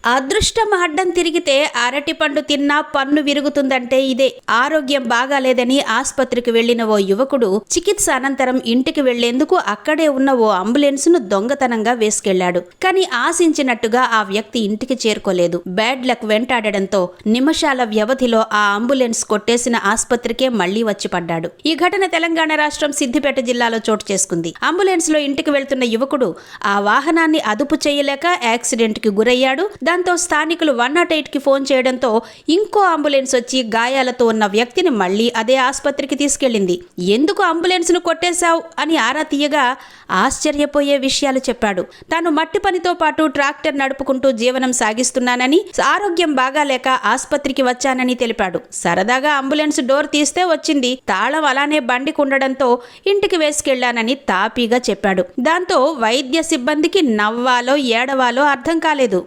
అదృష్టం అడ్డం తిరిగితే అరటిపండు తిన్నా పన్ను విరుగుతుందంటే ఇదే. ఆరోగ్యం బాగాలేదని ఆస్పత్రికి వెళ్లిన ఓ యువకుడు చికిత్స అనంతరం ఇంటికి వెళ్లేందుకు అక్కడే ఉన్న ఓ అంబులెన్స్ ను దొంగతనంగా వేసుకెళ్లాడు. కానీ ఆశించినట్టుగా ఆ వ్యక్తి ఇంటికి చేరుకోలేదు. బ్యాడ్ లక్ వెంటాడడంతో నిమిషాల వ్యవధిలో ఆ అంబులెన్స్ కొట్టేసిన ఆస్పత్రికే మళ్లీ వచ్చి పడ్డాడు. ఈ ఘటన తెలంగాణ రాష్ట్రం సిద్దిపేట జిల్లాలో చోటు చేసుకుంది. అంబులెన్స్ లో ఇంటికి వెళ్తున్న యువకుడు ఆ వాహనాన్ని అదుపు చేయలేక యాక్సిడెంట్ కి గురయ్యాడు. దాంతో స్థానికులు 108 కి ఫోన్ చేయడంతో ఇంకో అంబులెన్స్ వచ్చి గాయాలతో ఉన్న వ్యక్తిని మళ్లీ అదే ఆస్పత్రికి తీసుకెళ్లింది. ఎందుకు అంబులెన్స్ ను కొట్టేశావు అని ఆరా తీయగా ఆశ్చర్యపోయే విషయాలు చెప్పాడు. తాను మట్టి పనితో పాటు ట్రాక్టర్ నడుపుకుంటూ జీవనం సాగిస్తున్నానని, ఆరోగ్యం బాగాలేక ఆస్పత్రికి వచ్చానని తెలిపాడు. సరదాగా అంబులెన్స్ డోర్ తీస్తే వచ్చింది, తాళం అలానే బండికుండడంతో ఇంటికి వేసుకెళ్లానని తాపీగా చెప్పాడు. దాంతో వైద్య సిబ్బందికి నవ్వాలో ఏడవాలో అర్థం కాలేదు.